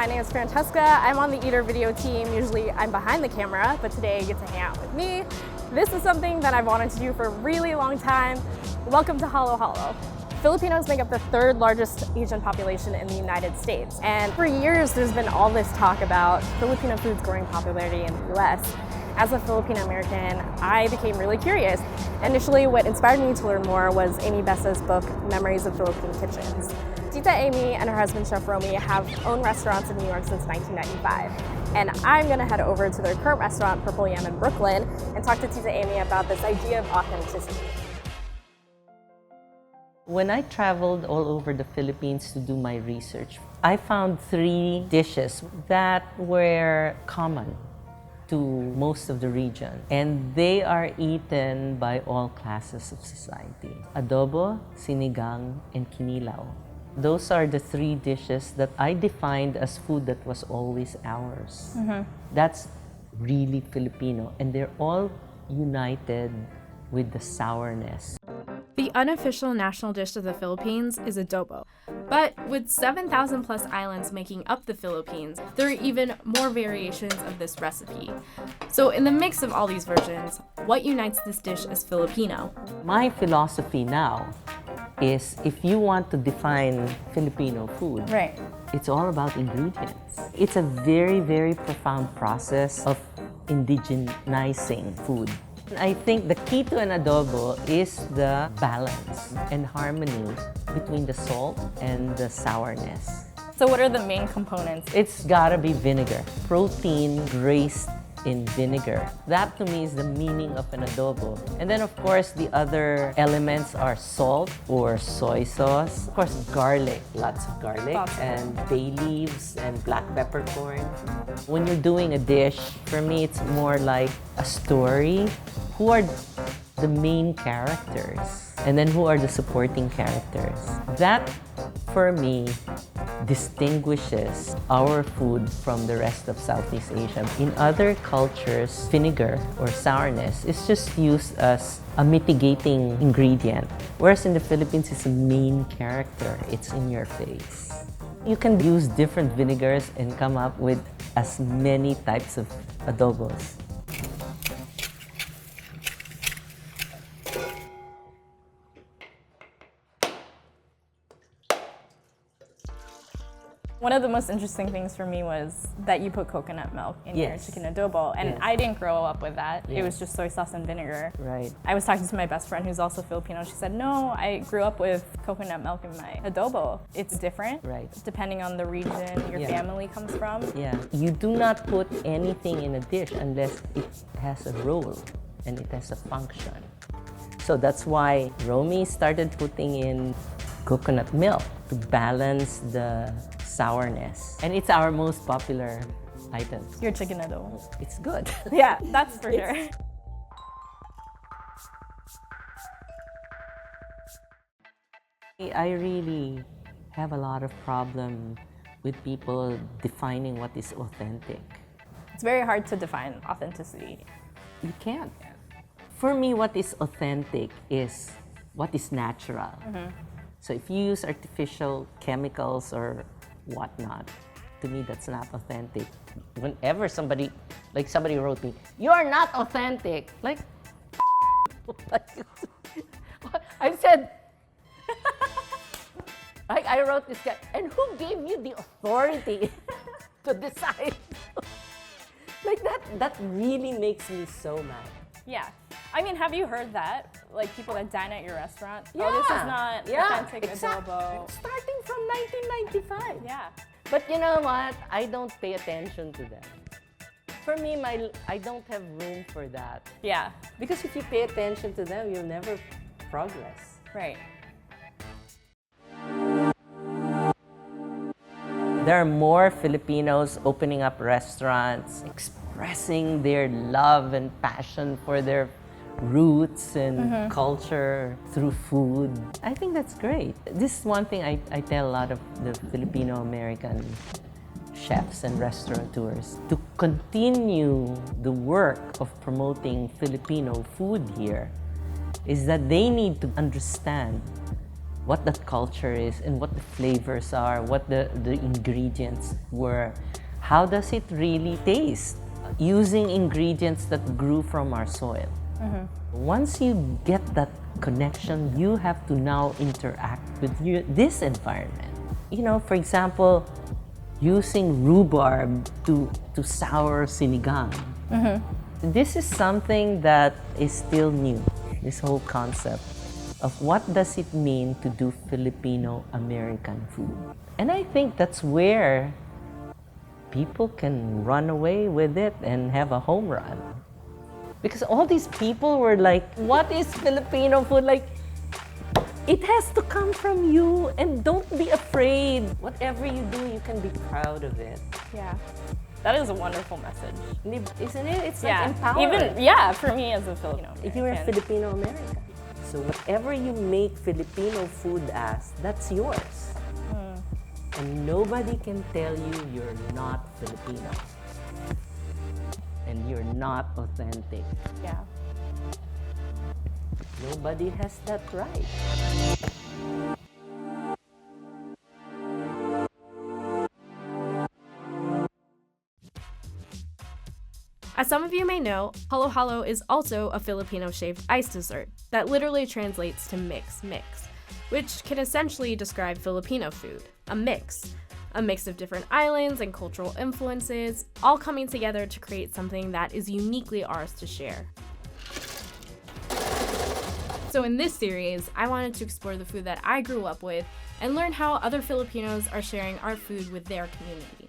my name is Francesca. I'm on the Eater video team. Usually I'm behind the camera, but today you get to hang out with me. This is something that I've wanted to do for a really long time. Welcome to Halo Halo. Filipinos make up the third largest Asian population in the United States. And for years, there's been all this talk about Filipino food's growing popularity in the US. As a Filipino American, I became really curious. Initially, what inspired me to learn more was Amy Bessa's book, Memories of Philippine Kitchens. Tita Amy and her husband, Chef Romy, have owned restaurants in New York since 1995. And I'm gonna head over to their current restaurant, Purple Yam in Brooklyn, and talk to Tita Amy about this idea of authenticity. When I traveled all over the Philippines to do my research, I found 3 dishes that were common to most of the region, and they are eaten by all classes of society. Adobo, sinigang, and kinilaw. Those are the 3 dishes that I defined as food that was always ours. That's really Filipino, and they're all united with the sourness. The unofficial national dish of the Philippines is adobo. But with 7,000 plus islands making up the Philippines, there are even more variations of this recipe. So in the mix of all these versions, what unites this dish as Filipino? My philosophy now is if you want to define Filipino food, Right. it's all about ingredients. It's a very, very profound process of indigenizing food. I think the key to an adobo is the balance and harmony between the salt and the sourness. So what are the main components? It's gotta be vinegar. Protein raised in vinegar. That to me is the meaning of an adobo. And then of course the other elements are salt or soy sauce. Of course garlic, lots of garlic, and bay leaves and black peppercorn. When you're doing a dish, for me it's more like a story. Who are the main characters? And then who are the supporting characters? That, for me, distinguishes our food from the rest of Southeast Asia. In other cultures, vinegar or sourness is just used as a mitigating ingredient, whereas in the Philippines, it's a main character. It's in your face. You can use different vinegars and come up with as many types of adobos. One of the most interesting things for me was that you put coconut milk in your chicken adobo, and I didn't grow up with that. It was just soy sauce and vinegar. Right. I was talking to my best friend who's also Filipino. She said, no, I grew up with coconut milk in my adobo. It's different, depending on the region your family comes from. Yeah, you do not put anything in a dish unless it has a role and it has a function. So that's why Romy started putting in coconut milk to balance the sourness. And it's our most popular item. Your chicken adobo. It's good. Yeah, that's for sure. I really have a lot of problem with people defining what is authentic. It's very hard to define authenticity. You can't. For me, what is authentic is what is natural. So if you use artificial chemicals or whatnot, to me that's not authentic. Whenever somebody wrote me, "You're not authentic," like, I said, I wrote this guy, and who gave you the authority to decide? Like that really makes me so mad. Yeah. I mean, have you heard that? Like people that dine at your restaurant? Yeah. Oh, this is not authentic adobo. Starting from 1995. Yeah. But you know what? I don't pay attention to that. For me, I don't have room for that. Yeah. Because if you pay attention to them, you'll never progress. Right. There are more Filipinos opening up restaurants, expressing their love and passion for their roots and culture through food. I think that's great. This is one thing I tell a lot of the Filipino American chefs and restaurateurs. To continue the work of promoting Filipino food here is that they need to understand what that culture is and what the flavors are, what the ingredients were. How does it really taste? Using ingredients that grew from our soil. Once you get that connection, you have to now interact with this environment. You know, for example, using rhubarb to sour sinigang. This is something that is still new, this whole concept of what does it mean to do Filipino-American food. And I think that's where people can run away with it and have a home run. Because all these people were like, what is Filipino food? Like, it has to come from you, and don't be afraid. Whatever you do, you can be proud of it. Yeah. That is a wonderful message. Isn't it? It's Yeah. like empowering. Even, for me as a Filipino American. If you're a Filipino American. So whatever you make Filipino food as, that's yours. And nobody can tell you you're not Filipino. And you're not authentic. Yeah. Nobody has that right. As some of you may know, halo-halo is also a Filipino-shaped ice dessert that literally translates to mix, which can essentially describe Filipino food, a mix of different islands and cultural influences, all coming together to create something that is uniquely ours to share. So in this series, I wanted to explore the food that I grew up with and learn how other Filipinos are sharing our food with their community.